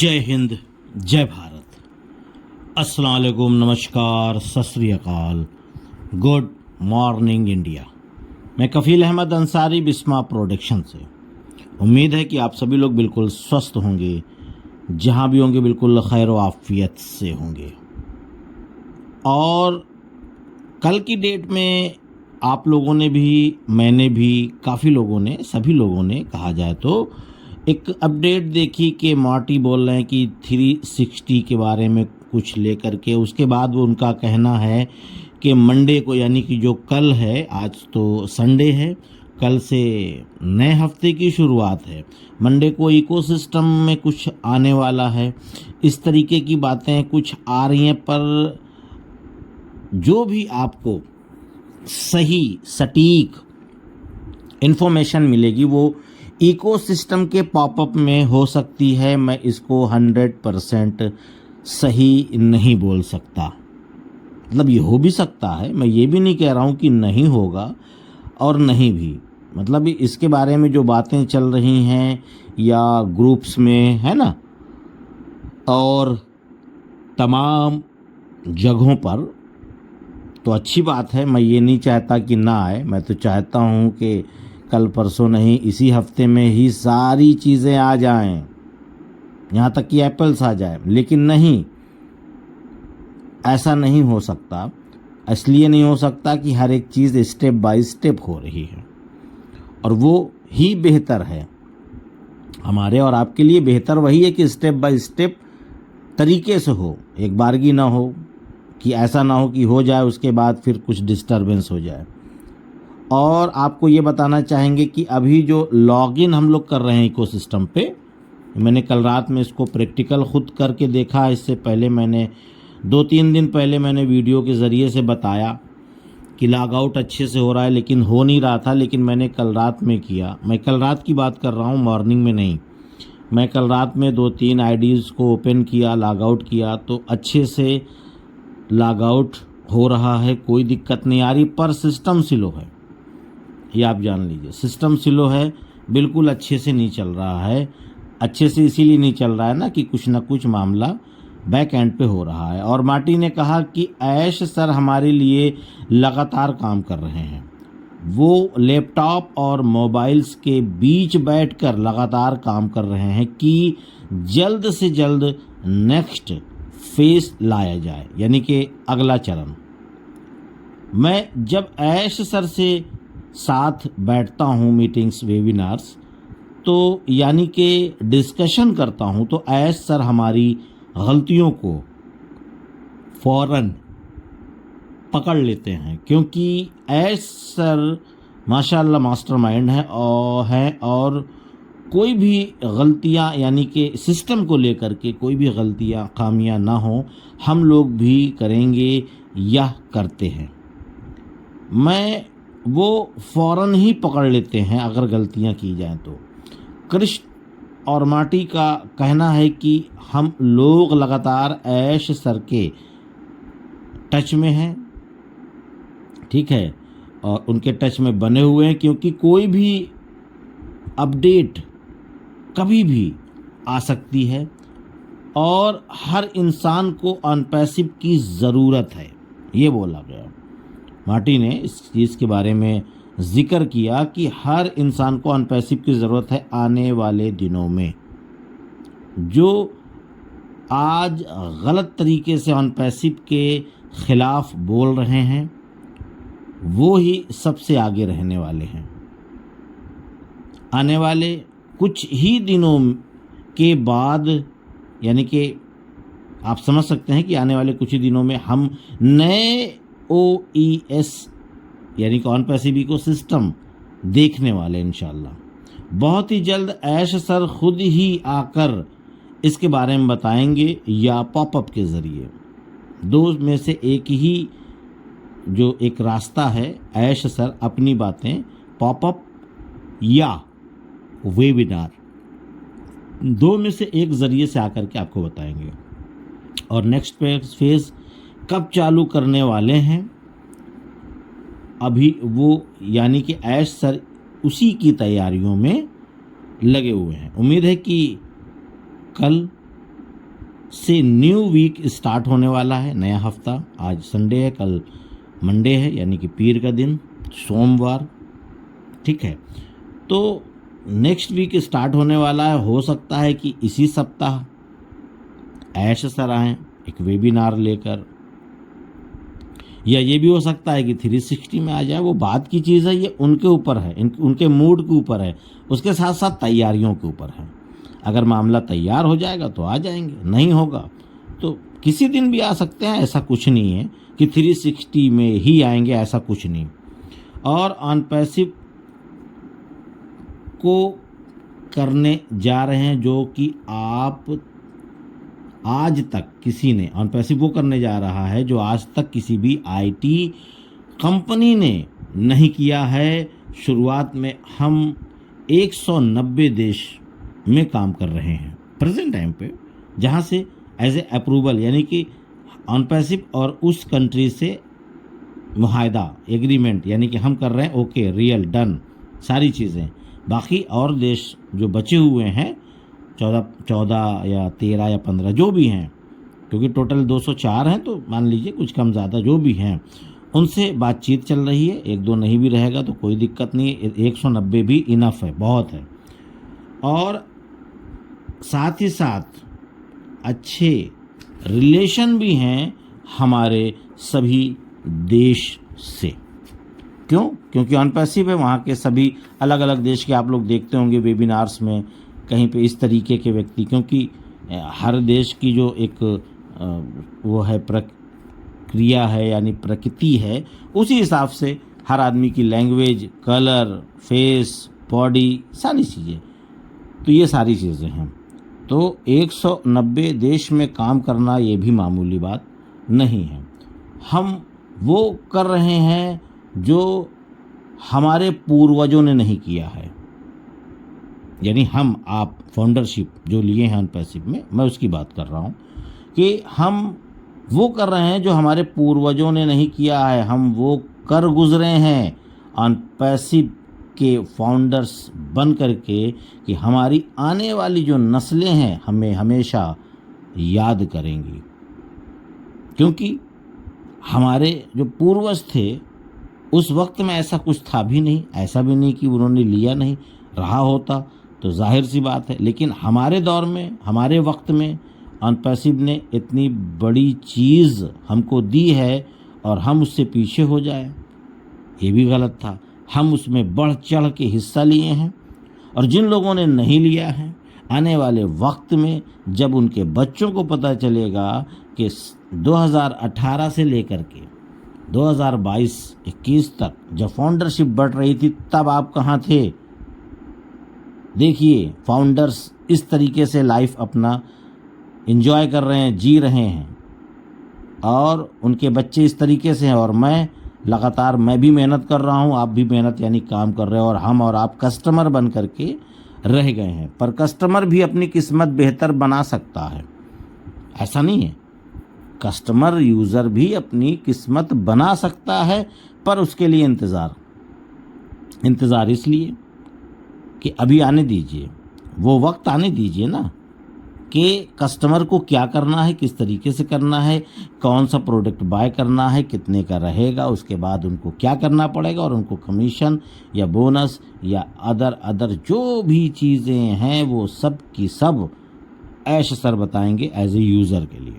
जय हिंद, जय भारत, अस्सलाम वालेकुम, नमस्कार, सत श्री अकाल, गुड मॉर्निंग इंडिया। मैं कफ़ील अहमद अंसारी, बिस्मा प्रोडक्शन से। उम्मीद है कि आप सभी लोग बिल्कुल स्वस्थ होंगे, जहाँ भी होंगे बिल्कुल खैर व आफियत से होंगे। और कल की डेट में आप लोगों ने भी, मैंने भी, काफ़ी लोगों ने, सभी लोगों ने कहा जाए तो एक अपडेट देखी कि मॉर्टी बोल रहे हैं कि 360 के बारे में कुछ लेकर के। उसके बाद वो उनका कहना है कि मंडे को, यानी कि जो कल है, आज तो संडे है, कल से नए हफ्ते की शुरुआत है, मंडे को इकोसिस्टम में कुछ आने वाला है। इस तरीके की बातें कुछ आ रही हैं, पर जो भी आपको सही सटीक इन्फॉर्मेशन मिलेगी वो इकोसिस्टम के पॉपअप में हो सकती है। मैं इसको 100% सही नहीं बोल सकता। मतलब ये हो भी सकता है, मैं ये भी नहीं कह रहा हूँ कि नहीं होगा और नहीं भी। मतलब इसके बारे में जो बातें चल रही हैं या ग्रुप्स में, है ना, और तमाम जगहों पर, तो अच्छी बात है। मैं ये नहीं चाहता कि ना आए, मैं तो चाहता हूँ कि कल परसों नहीं, इसी हफ्ते में ही सारी चीज़ें आ जाएं, यहाँ तक कि एप्पल्स आ जाए। लेकिन नहीं, ऐसा नहीं हो सकता। इसलिए नहीं हो सकता कि हर एक चीज़ स्टेप बाय स्टेप हो रही है, और वो ही बेहतर है। हमारे और आपके लिए बेहतर वही है कि स्टेप बाय स्टेप तरीके से हो, एक बारगी ना हो, कि ऐसा ना हो कि हो जाए उसके बाद फिर कुछ डिस्टरबेंस हो जाए। और आपको ये बताना चाहेंगे कि अभी जो लॉगिन हम लोग कर रहे हैं इकोसिस्टम पे, मैंने कल रात में इसको प्रैक्टिकल खुद करके देखा। इससे पहले मैंने 2-3 दिन पहले मैंने वीडियो के ज़रिए से बताया कि लॉग आउट अच्छे से हो रहा है, लेकिन हो नहीं रहा था। लेकिन मैंने कल रात में किया, मैं कल रात की बात कर रहा हूँ, मॉर्निंग में नहीं। मैं कल रात में 2-3 आईडीज़ को ओपन किया, लॉग आउट किया, तो अच्छे से लॉग आउट हो रहा है, कोई दिक्कत नहीं आ रही। पर सिस्टम स्लो है, ये आप जान लीजिए। सिस्टम स्लो है, बिल्कुल अच्छे से नहीं चल रहा है। अच्छे से इसीलिए नहीं चल रहा है ना कि कुछ ना कुछ मामला बैक एंड पे हो रहा है। और मार्टी ने कहा कि ऐश सर हमारे लिए लगातार काम कर रहे हैं। वो लैपटॉप और मोबाइल्स के बीच बैठकर लगातार काम कर रहे हैं कि जल्द से जल्द नेक्स्ट फेज लाया जाए, यानी कि अगला चरण। मैं जब ऐश सर से साथ बैठता हूँ मीटिंग्स, वेबिनार्स, तो यानी कि डिस्कशन करता हूँ, तो ऐश सर हमारी गलतियों को फौरन पकड़ लेते हैं, क्योंकि ऐश सर माशाल्लाह मास्टरमाइंड हैं और कोई भी गलतियां, यानी कि सिस्टम को लेकर के कोई भी गलतियां, खामियां ना हो, हम लोग भी करेंगे या करते हैं। मैं वो फ़ौरन ही पकड़ लेते हैं अगर गलतियां की जाएं तो। कृष्ण और मार्टी का कहना है कि हम लोग लगातार ऐश सर के टच में हैं, ठीक है, और उनके टच में बने हुए हैं, क्योंकि कोई भी अपडेट कभी भी आ सकती है और हर इंसान को अनपैसिव की ज़रूरत है, ये बोला गया। मार्टी ने इस चीज़ के बारे में जिक्र किया कि हर इंसान को अनपैसिव की ज़रूरत है आने वाले दिनों में। जो आज गलत तरीके से अनपैसिव के ख़िलाफ़ बोल रहे हैं, वो ही सबसे आगे रहने वाले हैं। आने वाले कुछ ही दिनों के बाद, यानी कि आप समझ सकते हैं कि आने वाले कुछ ही दिनों में हम नए OES, यानी कि ऑन पैसिव इकोसिस्टम देखने वाले इंशाल्लाह। बहुत ही जल्द ऐश सर खुद ही आकर इसके बारे में बताएंगे, या पॉपअप के ज़रिए। दो में से एक ही जो एक रास्ता है, ऐश सर अपनी बातें पॉपअप या वेबिनार, दो में से एक ज़रिए से आकर के आपको बताएंगे। और नेक्स्ट फेज़ कब चालू करने वाले हैं, अभी वो, यानी कि ऐश सर उसी की तैयारियों में लगे हुए हैं। उम्मीद है कि कल से न्यू वीक स्टार्ट होने वाला है, नया हफ्ता। आज संडे है, कल मंडे है, यानी कि पीर का दिन, सोमवार, ठीक है। तो नेक्स्ट वीक स्टार्ट होने वाला है। हो सकता है कि इसी सप्ताह ऐश सर आएँ एक वेबिनार लेकर, या ये भी हो सकता है कि 360 में आ जाए। वो बात की चीज़ है, ये उनके ऊपर है, उनके मूड के ऊपर है, उसके साथ साथ तैयारियों के ऊपर है। अगर मामला तैयार हो जाएगा तो आ जाएंगे, नहीं होगा तो किसी दिन भी आ सकते हैं। ऐसा कुछ नहीं है कि 360 में ही आएंगे, ऐसा कुछ नहीं। और ऑन पैसिव को करने जा रहे हैं जो कि आप आज तक किसी ने, ऑन पैसिव वो करने जा रहा है जो आज तक किसी भी आईटी कंपनी ने नहीं किया है। शुरुआत में हम 190 देश में काम कर रहे हैं प्रेजेंट टाइम पे, जहाँ से एज ए अप्रूवल, यानी कि ऑन पैसिव और उस कंट्री से मुआहदा, एग्रीमेंट, यानी कि हम कर रहे हैं ओके, रियल, डन, सारी चीज़ें। बाकी और देश जो बचे हुए हैं 14 या 13 या 15 जो भी हैं, क्योंकि टोटल 204 हैं, तो मान लीजिए कुछ कम ज़्यादा जो भी हैं, उनसे बातचीत चल रही है। एक दो नहीं भी रहेगा तो कोई दिक्कत नहीं है, 190 भी इनफ है, बहुत है। और साथ ही साथ अच्छे रिलेशन भी हैं हमारे सभी देश से। क्यों? क्योंकि ऑन पैसिव है, वहाँ के सभी अलग अलग देश के आप लोग देखते होंगे वेबिनार्स में कहीं पे इस तरीके के व्यक्ति, क्योंकि हर देश की जो एक वो है प्रक्रिया है, यानी प्रकृति है, उसी हिसाब से हर आदमी की लैंग्वेज, कलर, फेस, बॉडी, सारी चीज़ें, तो ये सारी चीज़ें हैं। तो 190 देश में काम करना ये भी मामूली बात नहीं है। हम वो कर रहे हैं जो हमारे पूर्वजों ने नहीं किया है, यानी हम आप फाउंडरशिप जो लिए हैं ऑन पैसिव में, मैं उसकी बात कर रहा हूँ कि हम वो कर रहे हैं जो हमारे पूर्वजों ने नहीं किया है। हम वो कर गुजरे हैं ऑन पैसिव के फाउंडर्स बन करके कि हमारी आने वाली जो नस्लें हैं हमें हमेशा याद करेंगी, क्योंकि हमारे जो पूर्वज थे उस वक्त में ऐसा कुछ था भी नहीं, ऐसा भी नहीं कि उन्होंने लिया नहीं, रहा होता तो जाहिर सी बात है। लेकिन हमारे दौर में, हमारे वक्त में ऑन पैसिव ने इतनी बड़ी चीज़ हमको दी है और हम उससे पीछे हो जाए, ये भी गलत था। हम उसमें बढ़ चढ़ के हिस्सा लिए हैं, और जिन लोगों ने नहीं लिया है, आने वाले वक्त में जब उनके बच्चों को पता चलेगा कि 2018 से लेकर के 2022-21 तक जब फाउंडरशिप बढ़ रही थी, तब आप कहाँ थे? देखिए, फाउंडर्स इस तरीके से लाइफ अपना एंजॉय कर रहे हैं, जी रहे हैं, और उनके बच्चे इस तरीके से हैं। और मैं लगातार, मैं भी मेहनत कर रहा हूँ, आप भी मेहनत यानी काम कर रहे हैं, और हम और आप कस्टमर बन करके रह गए हैं। पर कस्टमर भी अपनी किस्मत बेहतर बना सकता है, ऐसा नहीं है। कस्टमर, यूज़र भी अपनी किस्मत बना सकता है, पर उसके लिए इंतज़ार इसलिए कि अभी आने दीजिए, वो वक्त आने दीजिए ना, कि कस्टमर को क्या करना है, किस तरीके से करना है, कौन सा प्रोडक्ट बाय करना है, कितने का रहेगा, उसके बाद उनको क्या करना पड़ेगा, और उनको कमीशन या बोनस या अदर जो भी चीज़ें हैं वो सब की सब ऐश सर बताएंगे एज ए यूज़र के लिए,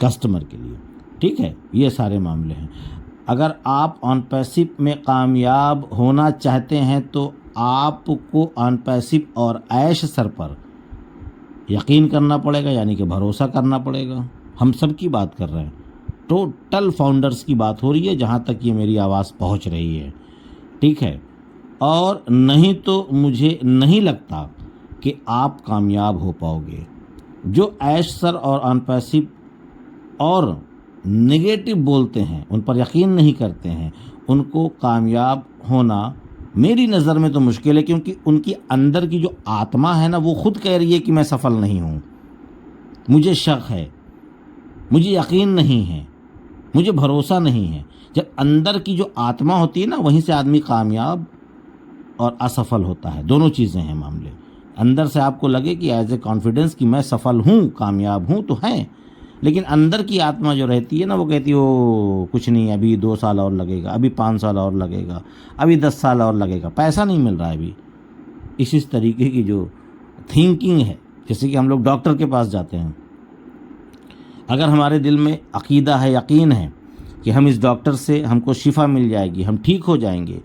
कस्टमर के लिए। ठीक है, ये सारे मामले हैं। अगर आप ऑन पैसिव में कामयाब होना चाहते हैं तो आपको ऑन पैसिव और ऐश सर पर यकीन करना पड़ेगा, यानी कि भरोसा करना पड़ेगा। हम सब की बात कर रहे हैं, टोटल फाउंडर्स की बात हो रही है जहाँ तक ये मेरी आवाज़ पहुँच रही है, ठीक है। और नहीं तो मुझे नहीं लगता कि आप कामयाब हो पाओगे। जो ऐश सर और ऑन पैसिव और नेगेटिव बोलते हैं, उन पर यकीन नहीं करते हैं, उनको कामयाब होना मेरी नज़र में तो मुश्किल है, क्योंकि उनकी अंदर की जो आत्मा है ना, वो खुद कह रही है कि मैं सफल नहीं हूँ, मुझे शक है, मुझे यकीन नहीं है, मुझे भरोसा नहीं है। जब अंदर की जो आत्मा होती है ना, वहीं से आदमी कामयाब और असफल होता है, दोनों चीज़ें हैं मामले। अंदर से आपको लगे कि एज ए कॉन्फिडेंस कि मैं सफल हूँ, कामयाब हूँ, तो हैं, लेकिन अंदर की आत्मा जो रहती है ना, वो कहती है ओ कुछ नहीं, अभी 2 साल और लगेगा, अभी 5 साल और लगेगा, अभी 10 साल और लगेगा, पैसा नहीं मिल रहा है अभी। इस तरीके की जो थिंकिंग है, जैसे कि हम लोग डॉक्टर के पास जाते हैं, अगर हमारे दिल में अकीदा है, यकीन है कि हम इस डॉक्टर से हमको शिफा मिल जाएगी, हम ठीक हो जाएंगे,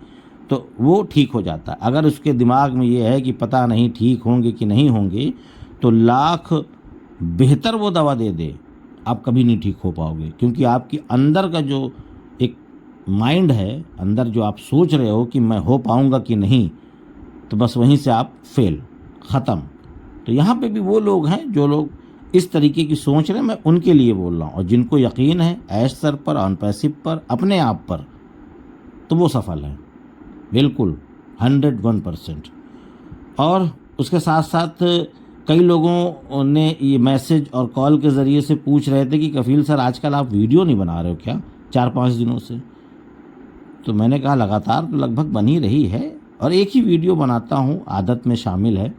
तो वो ठीक हो जाता है। अगर उसके दिमाग में ये है कि पता नहीं ठीक होंगे कि नहीं होंगे, तो लाख बेहतर वो दवा दे दे, आप कभी नहीं ठीक हो पाओगे, क्योंकि आपकी अंदर का जो एक माइंड है, अंदर जो आप सोच रहे हो कि मैं हो पाऊंगा कि नहीं, तो बस वहीं से आप फेल, ख़त्म। तो यहाँ पे भी वो लोग हैं जो लोग इस तरीके की सोच रहे हैं, मैं उनके लिए बोल रहा हूँ। और जिनको यकीन है ऐश सर पर, ऑन पैसिव पर, अपने आप पर, तो वो सफल हैं बिल्कुल 101%। और उसके साथ साथ कई लोगों ने ये मैसेज और कॉल के ज़रिए से पूछ रहे थे कि कफील सर आजकल आप वीडियो नहीं बना रहे हो क्या 4-5 दिनों से? तो मैंने कहा लगातार तो लगभग बन ही रही है, और एक ही वीडियो बनाता हूँ, आदत में शामिल है।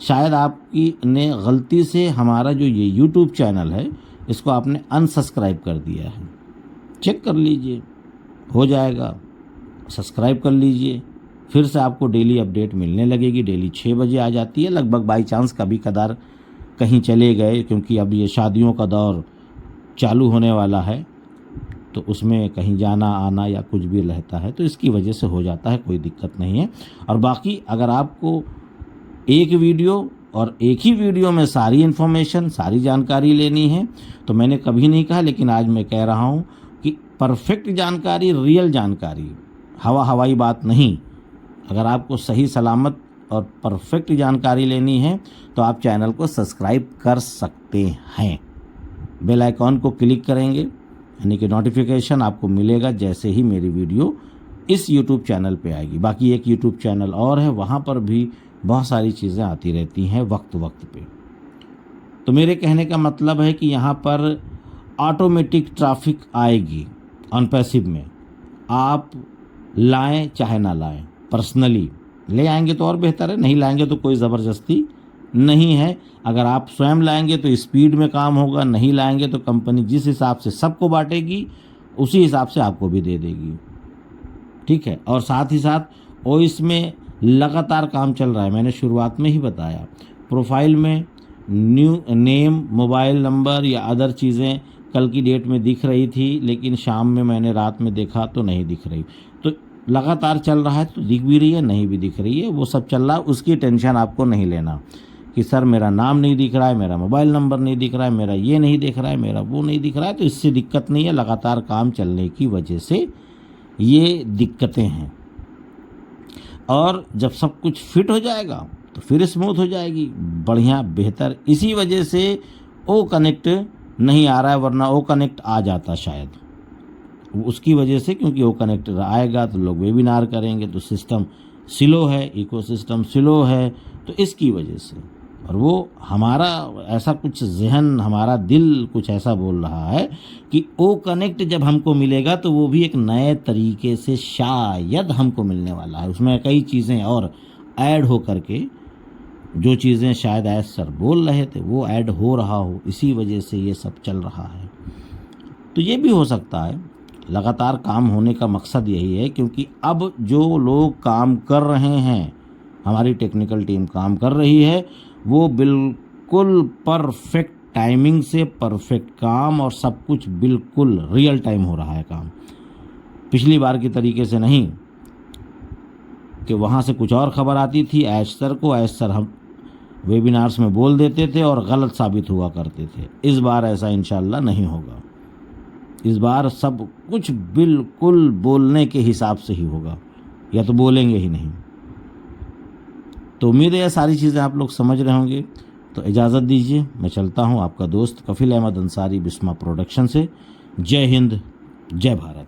शायद आपकी ने गलती से हमारा जो ये यूट्यूब चैनल है, इसको आपने अनसब्सक्राइब कर दिया है। चेक कर लीजिए, हो जाएगा, सब्सक्राइब कर लीजिए, फिर से आपको डेली अपडेट मिलने लगेगी। डेली 6 बजे आ जाती है, लगभग बाई चांस कभी कदार कहीं चले गए, क्योंकि अब ये शादियों का दौर चालू होने वाला है, तो उसमें कहीं जाना आना या कुछ भी रहता है, तो इसकी वजह से हो जाता है, कोई दिक्कत नहीं है। और बाकी अगर आपको एक वीडियो और एक ही वीडियो में सारी इन्फॉर्मेशन, सारी जानकारी लेनी है, तो मैंने कभी नहीं कहा, लेकिन आज मैं कह रहा हूँ कि परफेक्ट जानकारी, रियल जानकारी, हवाई बात नहीं। अगर आपको सही सलामत और परफेक्ट जानकारी लेनी है, तो आप चैनल को सब्सक्राइब कर सकते हैं। बेल आइकॉन को क्लिक करेंगे, यानी कि नोटिफिकेशन आपको मिलेगा जैसे ही मेरी वीडियो इस यूट्यूब चैनल पे आएगी। बाकी एक यूट्यूब चैनल और है, वहाँ पर भी बहुत सारी चीज़ें आती रहती हैं वक्त वक्त पे। तो मेरे कहने का मतलब है कि यहाँ पर ऑटोमेटिक ट्रैफिक आएगी ऑन पैसिव में, आप लाएं चाहे ना लाएं। पर्सनली ले आएंगे तो और बेहतर है, नहीं लाएंगे तो कोई ज़बरदस्ती नहीं है। अगर आप स्वयं लाएंगे तो स्पीड में काम होगा, नहीं लाएंगे तो कंपनी जिस हिसाब से सबको बांटेगी, उसी हिसाब से आपको भी दे देगी, ठीक है। और साथ ही साथ ओएस में लगातार काम चल रहा है, मैंने शुरुआत में ही बताया। प्रोफाइल में न्यू नेम, मोबाइल नंबर या अदर चीज़ें कल की डेट में दिख रही थी, लेकिन शाम में मैंने रात में देखा तो नहीं दिख रही। तो लगातार चल रहा है, तो दिख भी रही है, नहीं भी दिख रही है, वो सब चल रहा है। उसकी टेंशन आपको नहीं लेना कि सर मेरा नाम नहीं दिख रहा है, मेरा मोबाइल नंबर नहीं दिख रहा है, मेरा ये नहीं दिख रहा है, मेरा वो नहीं दिख रहा है। तो इससे दिक्कत नहीं है, लगातार काम चलने की वजह से ये दिक्कतें हैं। और जब सब कुछ फिट हो जाएगा तो फिर स्मूथ हो जाएगी, बढ़िया, बेहतर। इसी वजह से ओ कनेक्ट नहीं आ रहा है, वरना ओ कनेक्ट आ जाता शायद, उसकी वजह से, क्योंकि ओ कनेक्ट आएगा तो लोग वेबिनार करेंगे, तो सिस्टम स्लो है, इकोसिस्टम स्लो है, तो इसकी वजह से। और वो हमारा ऐसा कुछ जहन, हमारा दिल कुछ ऐसा बोल रहा है कि ओ कनेक्ट जब हमको मिलेगा तो वो भी एक नए तरीके से शायद हमको मिलने वाला है। उसमें कई चीज़ें और ऐड हो करके, जो चीज़ें शायद ऐड सर बोल रहे थे वो ऐड हो रहा हो, इसी वजह से ये सब चल रहा है। तो ये भी हो सकता है, लगातार काम होने का मकसद यही है, क्योंकि अब जो लोग काम कर रहे हैं, हमारी टेक्निकल टीम काम कर रही है, वो बिल्कुल परफेक्ट टाइमिंग से परफेक्ट काम, और सब कुछ बिल्कुल रियल टाइम हो रहा है काम। पिछली बार की तरीके से नहीं कि वहाँ से कुछ और खबर आती थी ऐश सर को, ऐश सर हम वेबिनार्स में बोल देते थे और गलत साबित हुआ करते थे। इस बार ऐसा इंशाल्लाह नहीं होगा। इस बार सब कुछ बिल्कुल बोलने के हिसाब से ही होगा, या तो बोलेंगे ही नहीं। तो उम्मीद है ये सारी चीज़ें आप लोग समझ रहे होंगे। तो इजाज़त दीजिए, मैं चलता हूँ। आपका दोस्त कफील अहमद अंसारी, बिस्मा प्रोडक्शन से। जय हिंद, जय भारत।